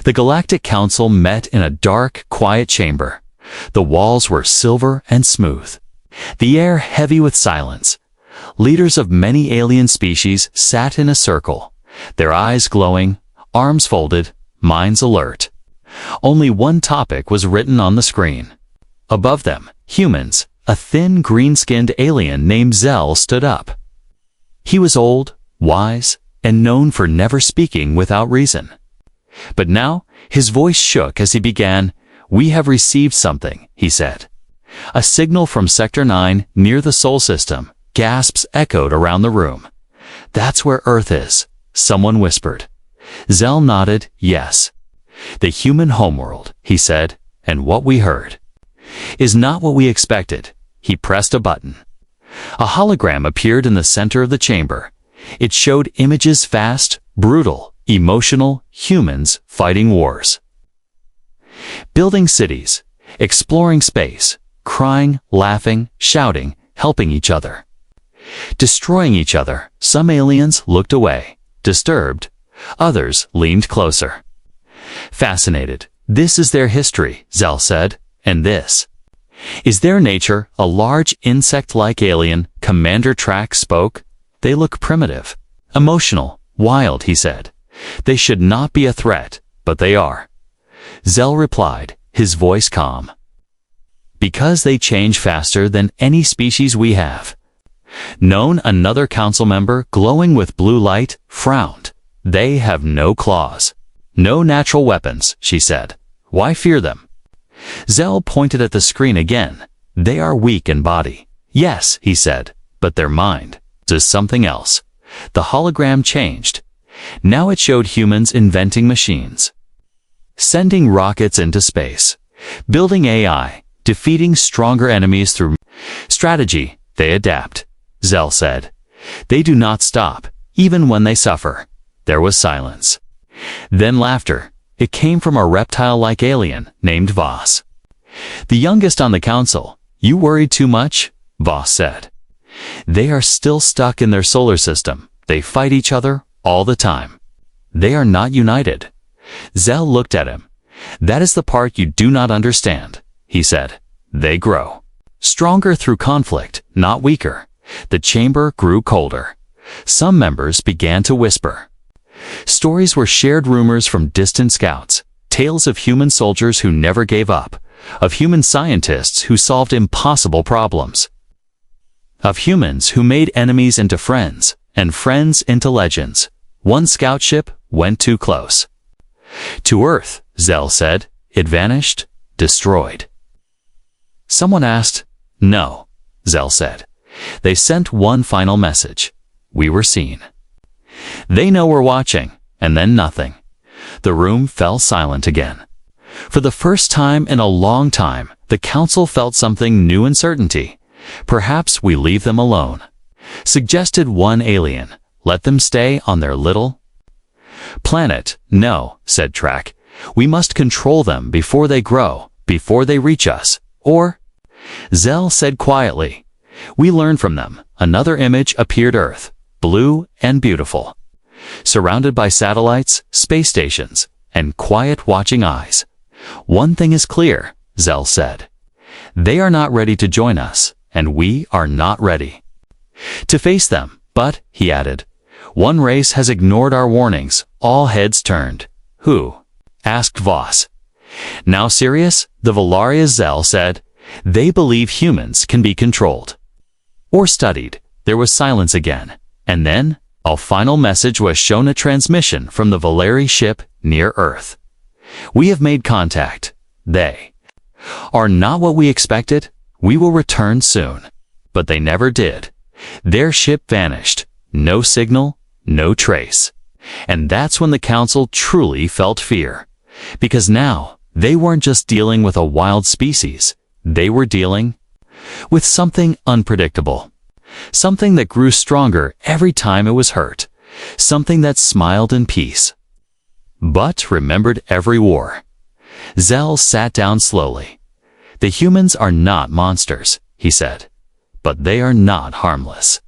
The Galactic Council met in a dark, quiet chamber. The walls were silver and smooth, the air heavy with silence. Leaders of many alien species sat in a circle, their eyes glowing, arms folded, minds alert. Only one topic was written on the screen. Above them, humans, a thin, green-skinned alien named Zell stood up. He was old, wise, and known for never speaking without reason. But now, his voice shook as he began. "We have received something," he said. A signal from Sector 9 near the Sol system. Gasps echoed around the room. "That's where Earth is," someone whispered. Zell nodded, yes. "The human homeworld," he said, "and what we heard is not what we expected." He pressed a button. A hologram appeared in the center of the chamber. It showed images fast, brutal, emotional, humans fighting wars. Building cities, exploring space, crying, laughing, shouting, helping each other. Destroying each other. Some aliens looked away, disturbed. Others leaned closer. Fascinated. "This is their history," Zell said, "and this is their nature." A large insect-like alien, Commander Track, spoke. "They look primitive, emotional, wild," he said. "They should not be a threat, but they are." Zell replied, his voice calm. "Because they change faster than any species we have known." Another council member, glowing with blue light, frowned. "They have no claws, no natural weapons," she said. "Why fear them?" Zell pointed at the screen again. "They are weak in body." "Yes," he said, "but their mind is something else." The hologram changed. Now it showed humans inventing machines, sending rockets into space, building AI, defeating stronger enemies through strategy. "They adapt," Zell said. "They do not stop, even when they suffer." There was silence. Then laughter. It came from a reptile-like alien named Voss, the youngest on the council. "You worried too much," Voss said. "They are still stuck in their solar system. They fight each other all the time. They are not united." Zell looked at him. "That is the part you do not understand," he said. "They grow stronger through conflict, not weaker." The chamber grew colder. Some members began to whisper. Stories were shared, rumors from distant scouts, tales of human soldiers who never gave up, of human scientists who solved impossible problems, of humans who made enemies into friends, and friends into legends. One scout ship went too close to Earth, Zell said. It vanished, destroyed. Someone asked. "No," Zell said. "They sent one final message. We were seen. They know we're watching." And then nothing. The room fell silent again. For the first time in a long time, the council felt something new: uncertainty. "Perhaps we leave them alone," suggested one alien. "Let them stay on their little planet." "No," said Track. "We must control them before they grow, before they reach us. Or," Zell said quietly, "we learn from them." Another image appeared: Earth, blue and beautiful, surrounded by satellites, space stations, and quiet watching eyes. "One thing is clear," Zell said. "They are not ready to join us, and we are not ready to face them." "But," he added, "one race has ignored our warnings." All heads turned. "Who?" asked Voss. "Now serious?" The Valaria. Zell said. "They believe humans can be controlled or studied." There was silence again. And then a final message was shown: a transmission from the Valeri ship near Earth. "We have made contact. They are not what we expected. We will return soon." But they never did. Their ship vanished. No signal, no trace. And that's when the council truly felt fear. Because now, they weren't just dealing with a wild species. They were dealing with something unpredictable. Something that grew stronger every time it was hurt. Something that smiled in peace, but remembered every war. Zell sat down slowly. "The humans are not monsters," he said. "But they are not harmless.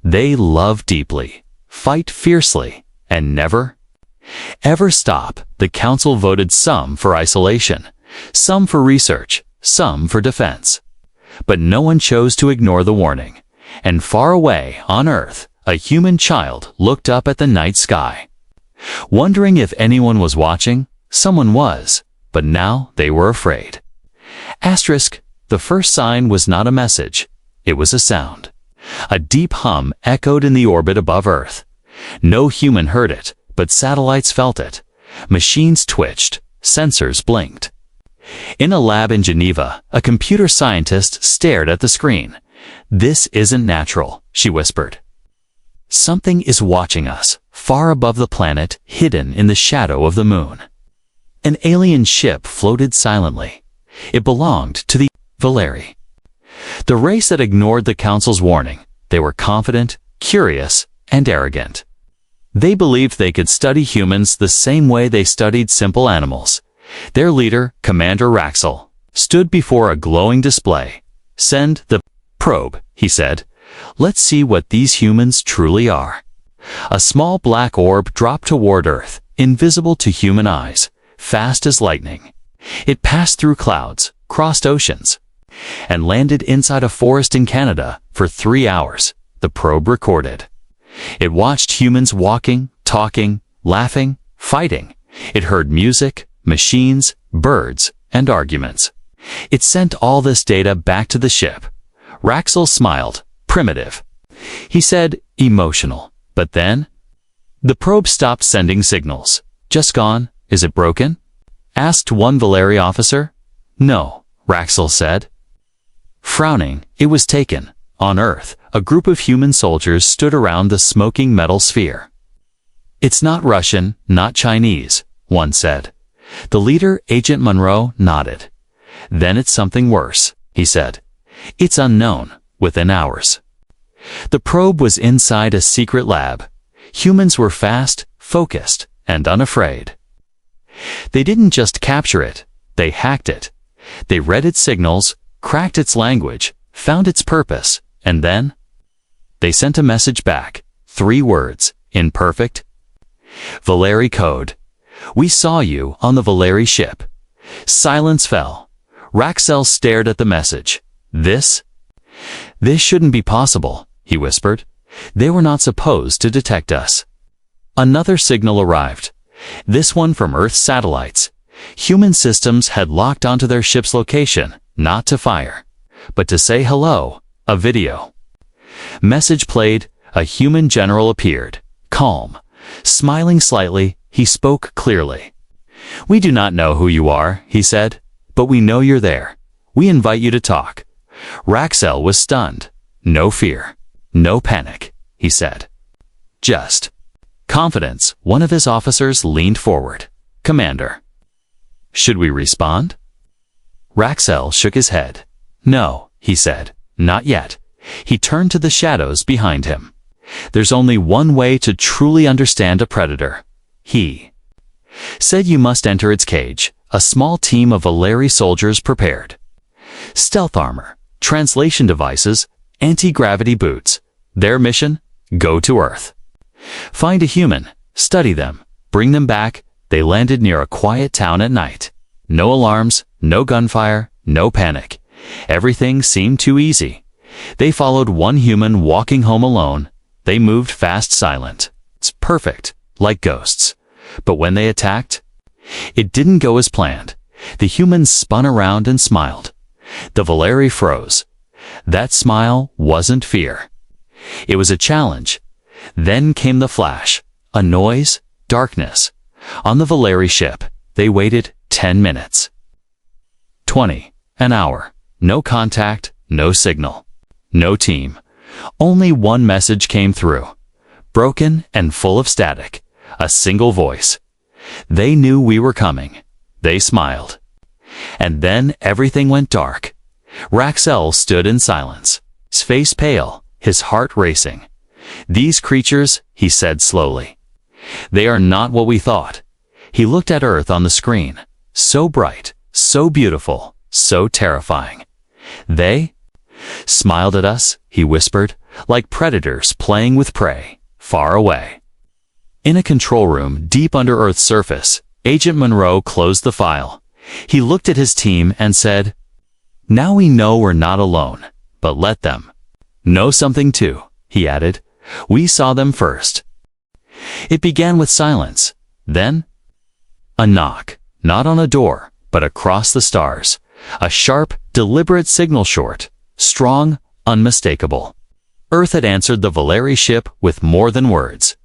They love deeply, fight fiercely, and never Ever stop, the council voted some for isolation, some for research, some for defense. But no one chose to ignore the warning, and far away on Earth, a human child looked up at the night sky. Wondering if anyone was watching, someone was, but now they were afraid. Asterisk, the first sign was not a message, it was a sound. A deep hum echoed in the orbit above Earth. No human heard it, but satellites felt it. Machines twitched, sensors blinked. In a lab in Geneva, a computer scientist stared at the screen. "This isn't natural," she whispered. "Something is watching us, far above the planet, hidden in the shadow of the moon." An alien ship floated silently. It belonged to the Valeri. The race that ignored the council's warning. They were confident, curious, and arrogant. They believed they could study humans the same way they studied simple animals. Their leader, Commander Raxel, stood before a glowing display. "Send the probe," he said. "Let's see what these humans truly are." A small black orb dropped toward Earth, invisible to human eyes, fast as lightning. It passed through clouds, crossed oceans, and landed inside a forest in Canada for 3 hours, the probe recorded. It watched humans walking, talking, laughing, fighting. It heard music, machines, birds, and arguments. It sent all this data back to the ship. Raxel smiled, primitive. He said, "Emotional." But then, the probe stopped sending signals. "Just gone. Is it broken?" asked one Valeri officer. "No," Raxel said. Frowning, it was taken. On Earth, a group of human soldiers stood around the smoking metal sphere. "It's not Russian, not Chinese," one said. The leader, Agent Monroe, nodded. "Then it's something worse," he said. "It's unknown, within hours." The probe was inside a secret lab. Humans were fast, focused, and unafraid. They didn't just capture it, they hacked it. They read its signals, cracked its language, found its purpose, and then they sent a message back. 3 words, imperfect. Valeri code. "We saw you on the Valeri ship." Silence fell. Raxel stared at the message. This shouldn't be possible," he whispered. "They were not supposed to detect us." Another signal arrived. This one from Earth's satellites. Human systems had locked onto their ship's location, not to fire, but to say hello. A video. Message played. A human general appeared, calm. Smiling slightly, he spoke clearly. "We do not know who you are," he said, "but we know you're there. We invite you to talk." Raxel was stunned. "No fear. No panic," he said. "Just confidence." One of his officers leaned forward. "Commander, should we respond?" Raxel shook his head. "No," he said, "not yet." He turned to the shadows behind him. "There's only one way to truly understand a predator." He said, "You must enter its cage." A small team of Valeri soldiers prepared. Stealth armor, translation devices, anti-gravity boots. Their mission? Go to Earth. Find a human, study them, bring them back. They landed near a quiet town at night. No alarms, no gunfire, no panic. Everything seemed too easy. They followed one human walking home alone. They moved fast, silent. It's perfect, like ghosts. But when they attacked, it didn't go as planned. The humans spun around and smiled. The Valeri froze. That smile wasn't fear. It was a challenge. Then came the flash. A noise, darkness. On the Valeri ship, they waited 10 minutes. 20, an hour. No contact, no signal. No team. Only one message came through. Broken and full of static. A single voice. They knew we were coming. They smiled. And then everything went dark. Raxel stood in silence, his face pale, his heart racing. "These creatures," he said slowly, "they are not what we thought." He looked at Earth on the screen. So bright, so beautiful, so terrifying. "They smiled at us," he whispered, "like predators playing with prey, far away." In a control room deep under Earth's surface, Agent Monroe closed the file. He looked at his team and said, "Now we know we're not alone, but let them know something too," he added. "We saw them first." It began with silence, then a knock, not on a door, but across the stars. A sharp, deliberate signal, short, strong, unmistakable. Earth had answered the Valeri ship with more than words.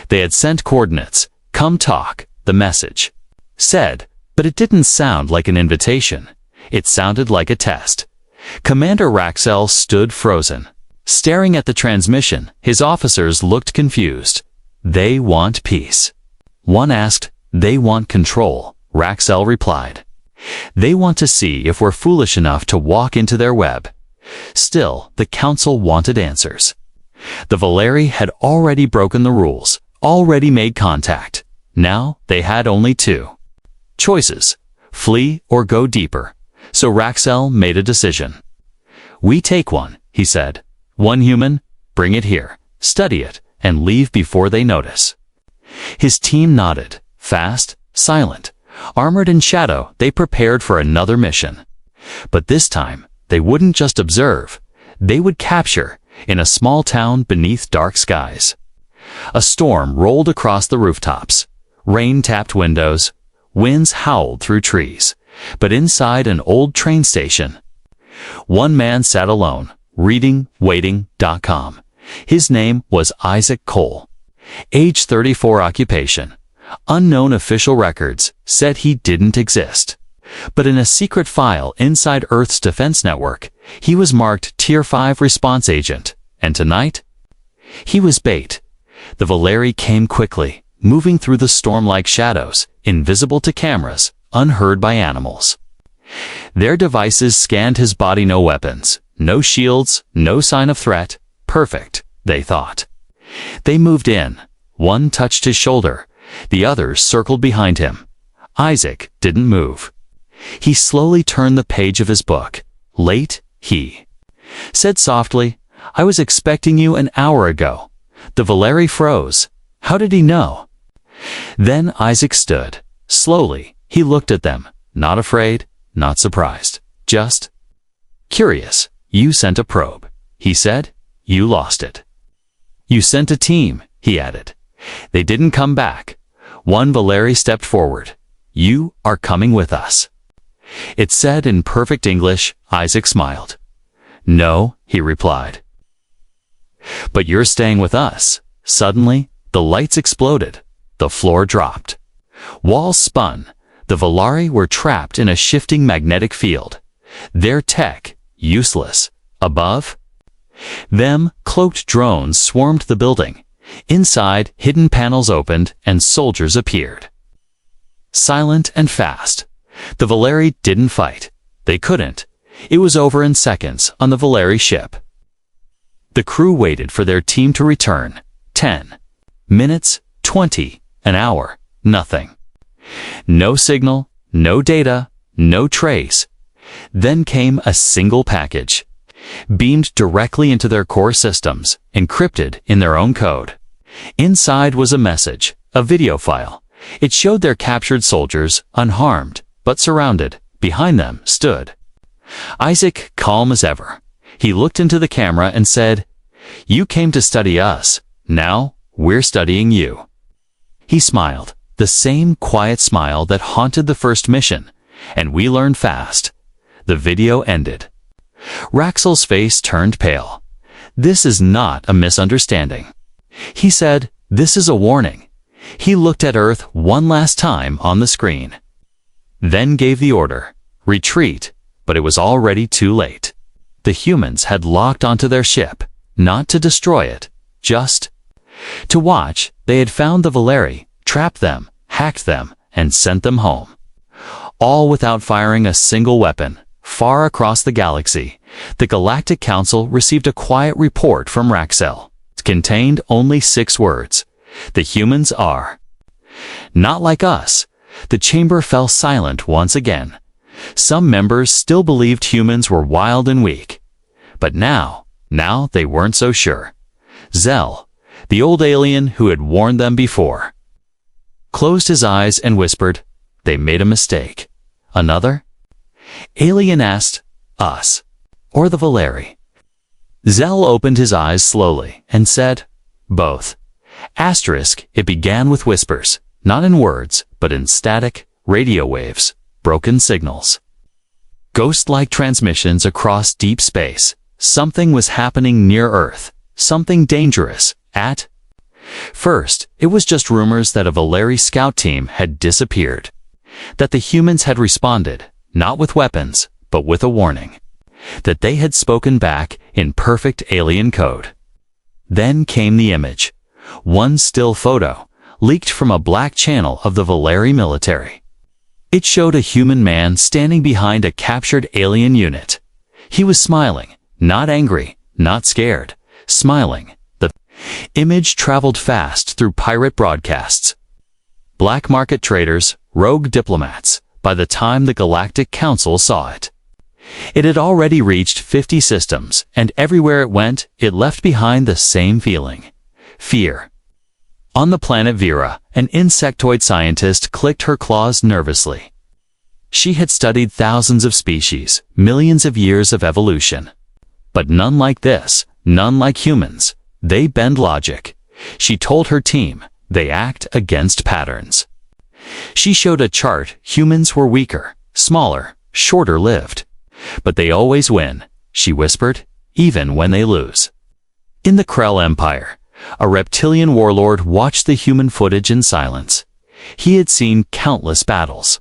They had sent coordinates. "Come talk," the message said, but it didn't sound like an invitation. It sounded like a test. Commander Raxel stood frozen, staring at the transmission. His officers looked confused. "They want peace." One asked. "They want control," Raxel replied. "They want to see if we're foolish enough to walk into their web." Still, the council wanted answers. The Valeri had already broken the rules, already made contact. Now they had only two choices: flee or go deeper. So Raxel made a decision. "We take one," he said. "One human, bring it here, study it, and leave before they notice." His team nodded. Fast, silent, armored in shadow, they prepared for another mission. But this time, they wouldn't just observe. They would capture, in a small town beneath dark skies. A storm rolled across the rooftops. Rain tapped windows. Winds howled through trees. But inside an old train station, one man sat alone, reading waiting.com. His name was Isaac Cole. Age 34, occupation unknown. Official records said he didn't exist. But in a secret file inside Earth's defense network, he was marked Tier 5 response agent. And tonight, he was bait. The Valeri came quickly, moving through the storm-like shadows, invisible to cameras, unheard by animals. Their devices scanned his body. No weapons, no shields, no sign of threat. Perfect, they thought. They moved in. One touched his shoulder. The others circled behind him. Isaac didn't move. He slowly turned the page of his book. "Late," he said softly. "I was expecting you an hour ago." The Valeri froze. How did he know? Then Isaac stood. Slowly, he looked at them. Not afraid, not surprised. Just curious. "You sent a probe," he said. "You lost it." "You sent a team," he added. "They didn't come back." One Valeri stepped forward. "You are coming with us." It said in perfect English. Isaac smiled. "No," he replied. "But you're staying with us." Suddenly, the lights exploded. The floor dropped. Walls spun. The Valeri were trapped in a shifting magnetic field. Their tech, useless. Above them, cloaked drones swarmed the building. Inside, hidden panels opened and soldiers appeared. Silent and fast. The Valeri didn't fight. They couldn't. It was over in seconds on the Valeri ship. The crew waited for their team to return. 10 minutes, 20, an hour, nothing. No signal, no data, no trace. Then came a single package, beamed directly into their core systems, encrypted in their own code. Inside was a message, a video file. It showed their captured soldiers, unharmed, but surrounded. Behind them stood Isaac, calm as ever. He looked into the camera and said, "You came to study us. Now, we're studying you." He smiled, the same quiet smile that haunted the first mission, and we learned fast. The video ended. Raxel's face turned pale. "This is not a misunderstanding," he said. "This is a warning." He looked at Earth one last time on the screen, then gave the order, "Retreat," but it was already too late. The humans had locked onto their ship, not to destroy it, just to watch. They had found the Valeri, trapped them, hacked them, and sent them home. All without firing a single weapon. Far across the galaxy, the Galactic Council received a quiet report from Raxel. It contained only 6 words. "The humans are not like us." The chamber fell silent once again. Some members still believed humans were wild and weak. But now they weren't so sure. Zell, The old alien who had warned them before closed his eyes and whispered, "They made a mistake." Another alien asked, "Us or the Valeri?" Zell opened his eyes slowly and said, "Both." Asterisk, it began with whispers, not in words, but in static, radio waves, broken signals. Ghost-like transmissions across deep space. Something was happening near Earth, something dangerous. At first, it was just rumors that a Valeri scout team had disappeared, that the humans had responded, not with weapons, but with a warning, that they had spoken back in perfect alien code. Then came the image, one still photo, leaked from a black channel of the Valeri military. It showed a human man standing behind a captured alien unit. He was smiling, not angry, not scared, smiling. The image traveled fast through pirate broadcasts, black market traders, rogue diplomats. By the time the Galactic Council saw it, it had already reached 50 systems, and everywhere it went, it left behind the same feeling: fear. On the planet Vera, an insectoid scientist clicked her claws nervously. She had studied thousands of species, millions of years of evolution. But none like this, none like humans. They bend logic. She told her team, they act against patterns. She showed a chart. Humans were weaker, smaller, shorter-lived. But they always win, she whispered, even when they lose. In the Krell Empire, a reptilian warlord watched the human footage in silence. He had seen countless battles,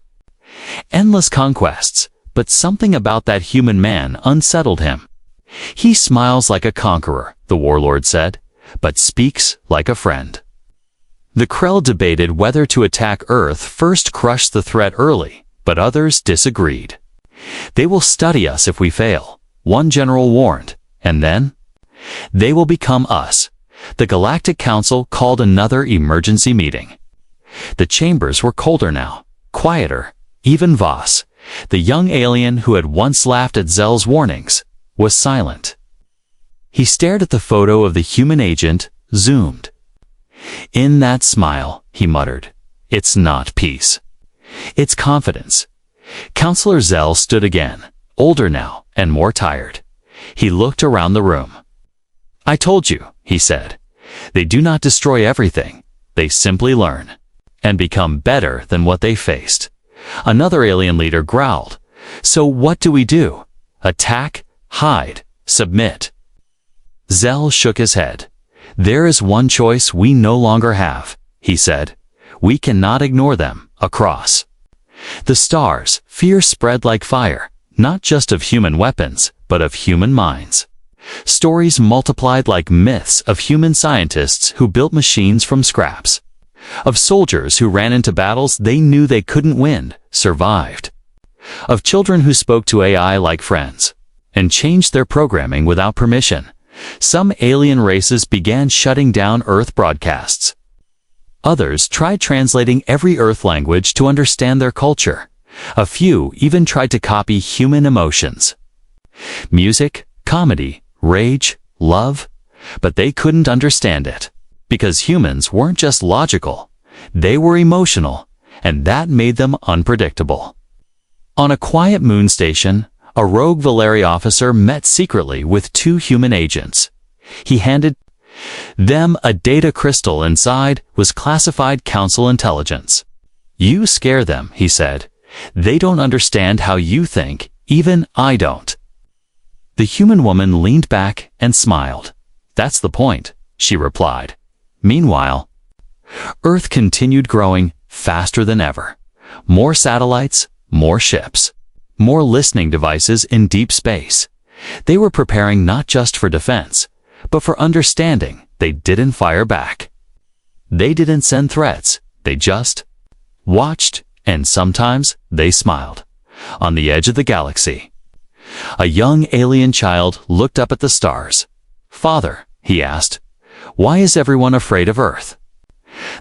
endless conquests, but something about that human man unsettled him. "He smiles like a conqueror," the warlord said, "but speaks like a friend." The Krell debated whether to attack Earth first, crush the threat early, but others disagreed. "They will study us if we fail," one general warned, "and then they will become us." The Galactic Council called another emergency meeting. The chambers were colder now, quieter. Even Voss, the young alien who had once laughed at Zell's warnings, was silent. He stared at the photo of the human agent, zoomed. "In that smile," he muttered, "it's not peace. It's confidence." Counselor Zell stood again, older now and more tired. He looked around the room. "I told you," he said. "They do not destroy everything. They simply learn and become better than what they faced." Another alien leader growled. "So what do we do? Attack? Hide? Submit?" Zell shook his head. "There is one choice we no longer have," he said. "We cannot ignore them. Across the stars, fear spread like fire, not just of human weapons, but of human minds. Stories multiplied like myths of human scientists who built machines from scraps, of soldiers who ran into battles they knew they couldn't win, survived, of children who spoke to AI like friends, and changed their programming without permission. Some alien races began shutting down Earth broadcasts. Others tried translating every Earth language to understand their culture. A few even tried to copy human emotions. Music, comedy, rage, love. But they couldn't understand it. Because humans weren't just logical. They were emotional, and that made them unpredictable. On a quiet moon station, a rogue Valeri officer met secretly with two human agents. He handed them a data crystal. Inside was classified council intelligence. "You scare them," he said. "They don't understand how you think, even I don't." The human woman leaned back and smiled. "That's the point," she replied. Meanwhile, Earth continued growing faster than ever. More satellites, more ships, more listening devices in deep space. They were preparing not just for defense, but for understanding. They didn't fire back. They didn't send threats. They just watched, and sometimes they smiled. On the edge of the galaxy, a young alien child looked up at the stars. "Father," he asked, "why is everyone afraid of Earth?"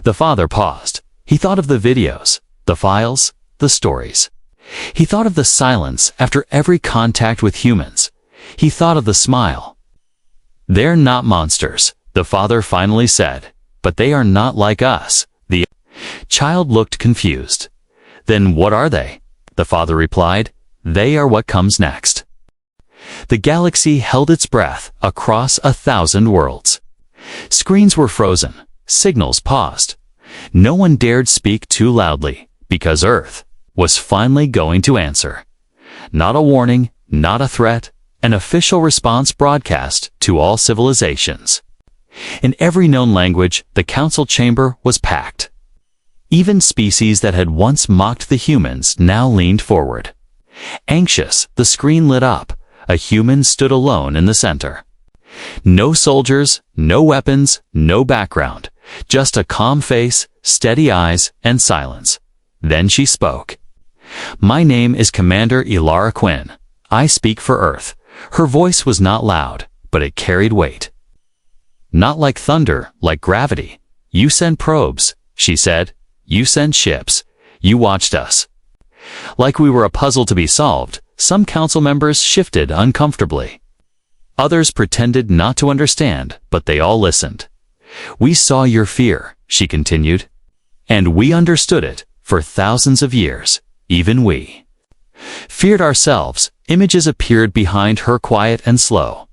The father paused. He thought of the videos, the files, the stories. He thought of the silence after every contact with humans. He thought of the smile. "They're not monsters. the father finally said. But they are not like us. The child looked confused. Then what are they? The father replied. They are what comes next. The galaxy held its breath across 1,000 worlds. Screens were frozen, signals paused. No one dared speak too loudly, because Earth was finally going to answer. Not a warning, not a threat, an official response broadcast to all civilizations. In every known language, the council chamber was packed. Even species that had once mocked the humans now leaned forward. Anxious, the screen lit up. A human stood alone in the center. No soldiers, no weapons, no background. Just a calm face, steady eyes, and silence. Then she spoke. My name is Commander Elara Quinn. I speak for Earth. Her voice was not loud, but it carried weight. Not like thunder, like gravity. You sent probes, she said. You sent ships. You watched us. Like we were a puzzle to be solved, some council members shifted uncomfortably. Others pretended not to understand, but they all listened. We saw your fear, she continued. And we understood it for thousands of years, even we. Feared ourselves, images appeared behind her quiet and slow.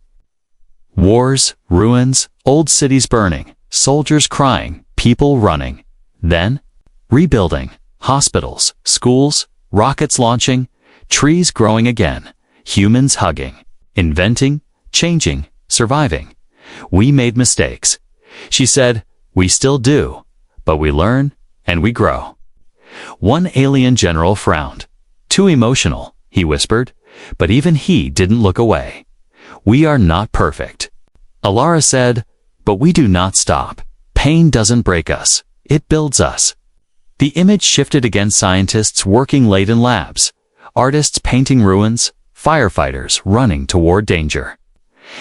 Wars, ruins, old cities burning, soldiers crying, people running. Then, rebuilding, hospitals, schools, rockets launching, trees growing again, humans hugging, inventing, changing, surviving. We made mistakes. She said, we still do, but we learn and we grow. One alien general frowned. Too emotional, he whispered, but even he didn't look away. We are not perfect. Elara said, but we do not stop. Pain doesn't break us. It builds us. The image shifted again. Scientists working late in labs, artists painting ruins, firefighters running toward danger,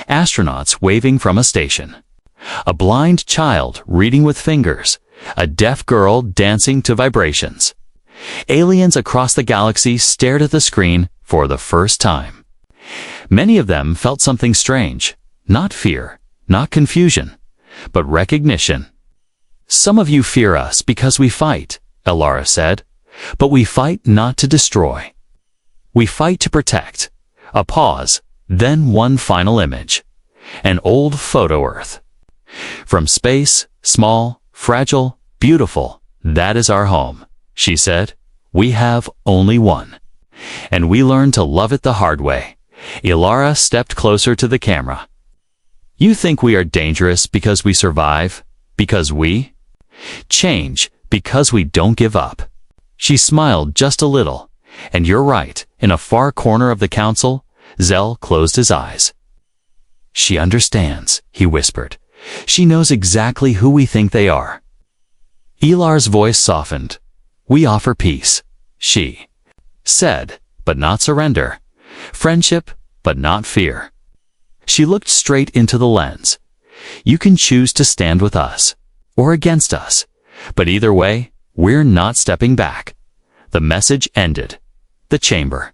astronauts waving from a station, a blind child reading with fingers, a deaf girl dancing to vibrations. Aliens across the galaxy stared at the screen for the first time. Many of them felt something strange, not fear, not confusion, but recognition. Some of you fear us because we fight, Elara said, but we fight not to destroy. We fight to protect. A pause, then one final image. An old photo Earth. From space, small, fragile, beautiful, that is our home, she said. We have only one. And we learned to love it the hard way. Elara stepped closer to the camera. You think we are dangerous because we survive? Because we change, because we don't give up. She smiled just a little. And you're right, in a far corner of the council, Zell closed his eyes. She understands, he whispered. She knows exactly who we think they are. Elar's voice softened. We offer peace, she said, but not surrender. Friendship, but not fear. She looked straight into the lens. You can choose to stand with us, or against us, but either way, we're not stepping back. The message ended. The chamber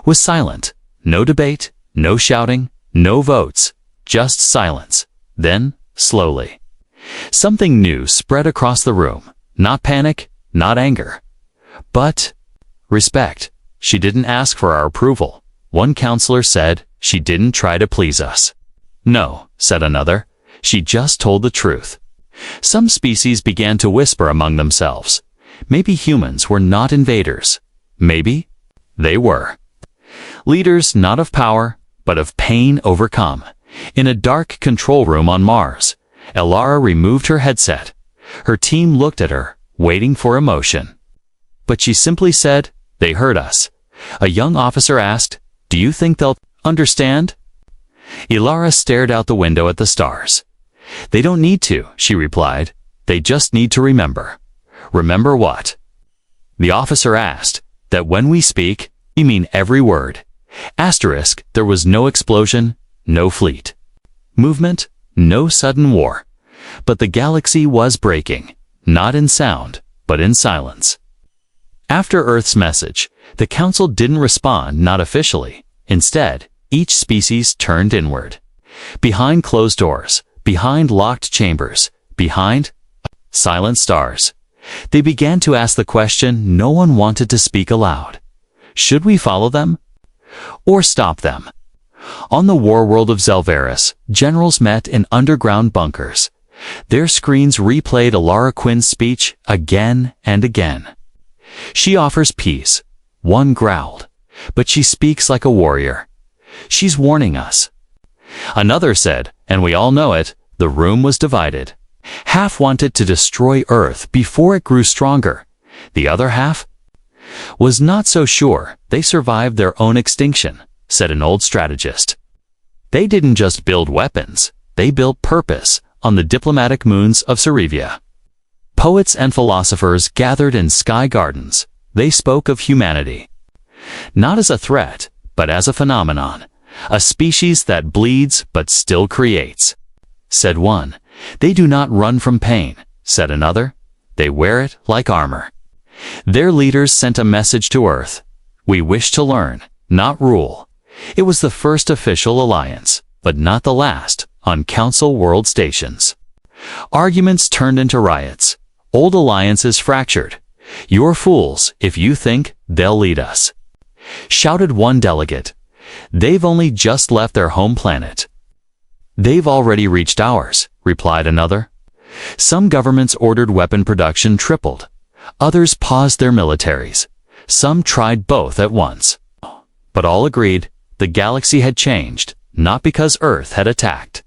was silent. No debate, no shouting, no votes, just silence. Then, slowly, something new spread across the room. Not panic, not anger, but respect. She didn't ask for our approval. One counselor said she didn't try to please us. No, said another, she just told the truth. Some species began to whisper among themselves. Maybe humans were not invaders. Maybe they were. Leaders not of power, but of pain overcome. In a dark control room on Mars, Elara removed her headset. Her team looked at her, waiting for emotion. But she simply said, they heard us. A young officer asked, do you think they'll understand? Elara stared out the window at the stars. They don't need to, she replied. They just need to remember. Remember what? The officer asked, that when we speak, we mean every word. Asterisk, there was no explosion, no fleet movement, no sudden war. But the galaxy was breaking, not in sound, but in silence. After Earth's message, the Council didn't respond, not officially. Instead, each species turned inward. Behind closed doors, behind locked chambers, behind silent stars. They began to ask the question no one wanted to speak aloud. Should we follow them? Or stop them? On the warworld of Zelvaris, generals met in underground bunkers. Their screens replayed Alara Quinn's speech again and again. She offers peace. One growled. But she speaks like a warrior. She's warning us. Another said, and we all know it, the room was divided. Half wanted to destroy Earth before it grew stronger. The other half was not so sure they survived their own extinction, said an old strategist. They didn't just build weapons, they built purpose on the diplomatic moons of Cerevia. Poets and philosophers gathered in sky gardens. They spoke of humanity. Not as a threat, but as a phenomenon, a species that bleeds but still creates. Said one. They do not run from pain, said another. They wear it like armor. Their leaders sent a message to Earth. We wish to learn, not rule. It was the first official alliance, but not the last, on Council World stations. Arguments turned into riots. Old alliances fractured. You're fools if you think they'll lead us, shouted one delegate. They've only just left their home planet. They've already reached ours, replied another. Some governments ordered weapon production tripled. Others paused their militaries. Some tried both at once. But all agreed the galaxy had changed, not because Earth had attacked,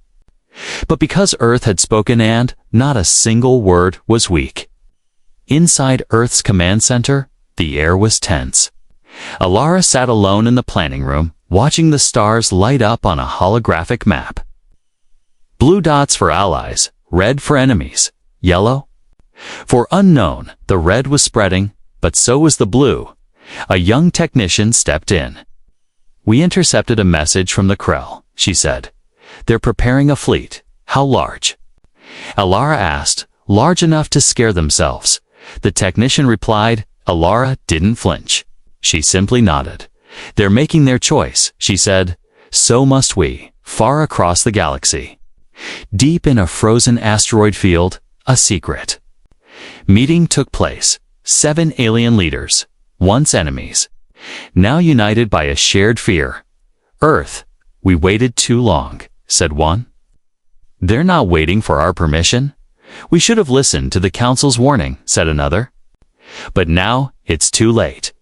but because Earth had spoken, and not a single word was weak. Inside Earth's command center, the air was tense. Alara sat alone in the planning room, watching the stars light up on a holographic map. Blue dots for allies, red for enemies, yellow for unknown. The red was spreading, but so was the blue. A young technician stepped in. We intercepted a message from the Krell, she said. They're preparing a fleet. How large? Alara asked. Large enough to scare themselves. The technician replied. Alara didn't flinch. She simply nodded. They're making their choice, she said. So must we, far across the galaxy. Deep in a frozen asteroid field, a secret meeting took place. 7 alien leaders, once enemies, now united by a shared fear. Earth, we waited too long, said one. They're not waiting for our permission. We should have listened to the Council's warning, said another. But now it's too late.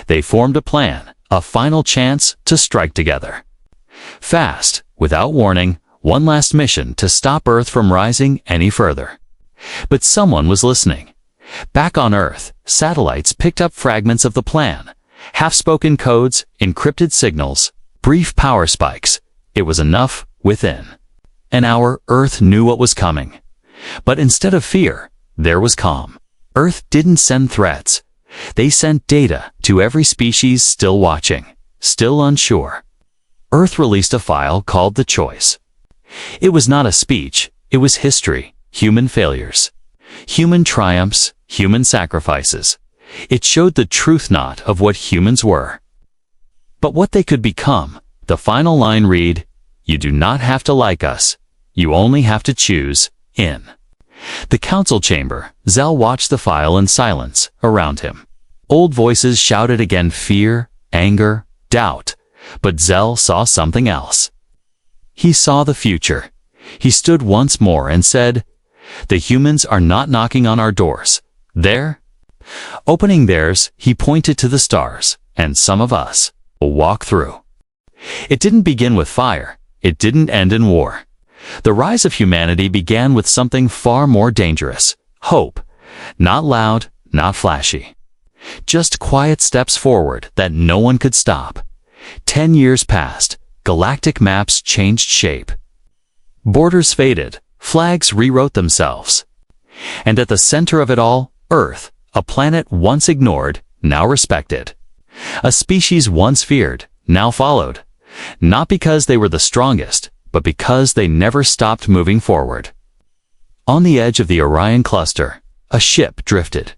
They formed a plan, a final chance to strike together. Fast, without warning, one last mission to stop Earth from rising any further. But someone was listening. Back on Earth, satellites picked up fragments of the plan. Half-spoken codes, encrypted signals, brief power spikes. It was enough within an hour. Earth knew what was coming. But instead of fear, there was calm. Earth didn't send threats. They sent data to every species still watching, still unsure. Earth released a file called The Choice. It was not a speech, it was history, human failures, human triumphs, human sacrifices. It showed the truth not of what humans were, but what they could become. The final line read, you do not have to like us, you only have to choose. In the council chamber, Zell watched the file in silence around him. Old voices shouted again, fear, anger, doubt, but Zell saw something else. He saw the future. He stood once more and said, the humans are not knocking on our doors. They're opening theirs. He pointed to the stars, and some of us will walk through. It didn't begin with fire. It didn't end in war. The rise of humanity began with something far more dangerous. Hope. Not loud, not flashy. Just quiet steps forward that no one could stop. 10 years passed. Galactic maps changed shape. Borders faded. Flags rewrote themselves. And at the center of it all, Earth, a planet once ignored, now respected. A species once feared, now followed. Not because they were the strongest, but because they never stopped moving forward. On the edge of the Orion cluster, a ship drifted.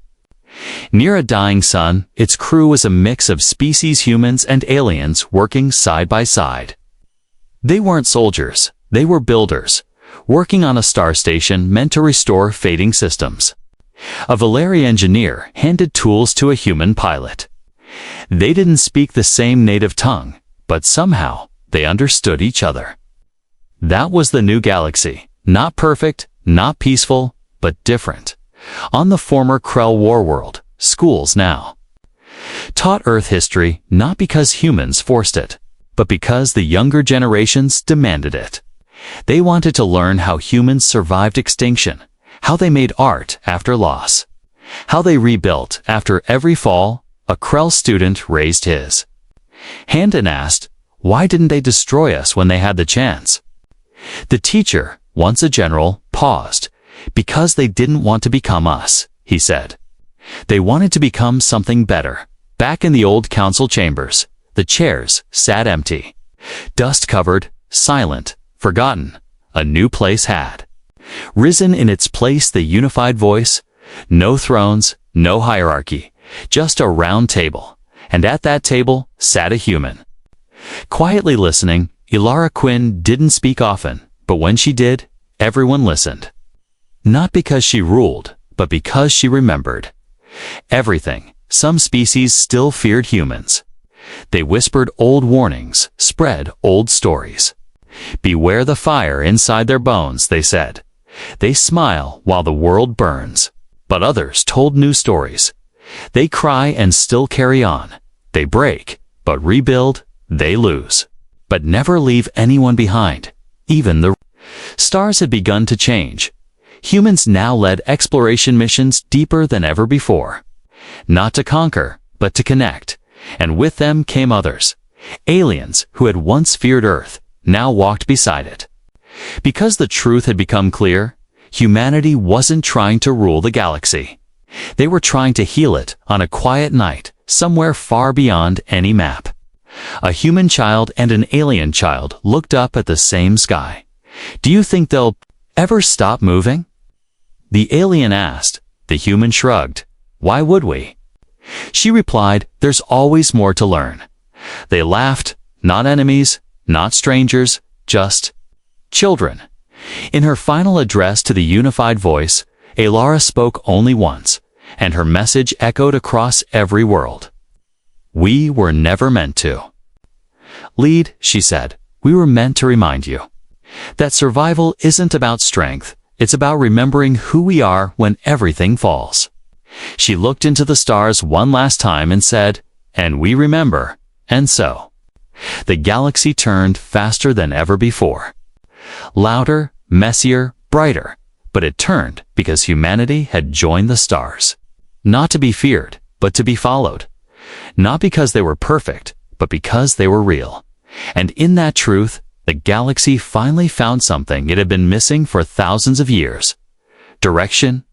Near a dying sun, its crew was a mix of species humans and aliens working side by side. They weren't soldiers, they were builders, working on a star station meant to restore fading systems. A Valeri engineer handed tools to a human pilot. They didn't speak the same native tongue, but somehow they understood each other. That was the new galaxy, not perfect, not peaceful, but different. On the former Krell war world, schools now taught Earth history not because humans forced it, but because the younger generations demanded it. They wanted to learn how humans survived extinction, how they made art after loss, how they rebuilt after every fall. A Krell student raised his hand and asked, "Why didn't they destroy us when they had the chance?" The teacher, once a general, paused. "Because they didn't want to become us," he said. They wanted to become something better. Back in the old council chambers, the chairs sat empty, dust-covered, silent, forgotten. A new place had risen in its place, the unified voice. No thrones, no hierarchy, just a round table. And at that table sat a human. Quietly listening, Ilara Quinn didn't speak often, but when she did, everyone listened. Not because she ruled, but because she remembered everything. Some species still feared humans. They whispered old warnings, spread old stories. "Beware the fire inside their bones," they said. They smile while the world burns. But others told new stories. They cry and still carry on. They break, but rebuild. They lose, but never leave anyone behind. Even the stars had begun to change. Humans now led exploration missions deeper than ever before. Not to conquer, but to connect. And with them came others. Aliens who had once feared Earth now walked beside it. Because the truth had become clear, humanity wasn't trying to rule the galaxy. They were trying to heal it on a quiet night, somewhere far beyond any map. A human child and an alien child looked up at the same sky. "Do you think they'll ever stop moving?" The alien asked. The human shrugged. "Why would we?" She replied, "There's always more to learn." They laughed, not enemies, not strangers, just children. In her final address to the unified voice, Ilara spoke only once, and her message echoed across every world. "We were never meant to lead," she said. "We were meant to remind you that survival isn't about strength, it's about remembering who we are when everything falls." She looked into the stars one last time and said, "And we remember." And so the galaxy turned faster than ever before. Louder, messier, brighter, but it turned because humanity had joined the stars. Not to be feared, but to be followed. Not because they were perfect, but because they were real. And in that truth, the galaxy finally found something it had been missing for thousands of years. Direction,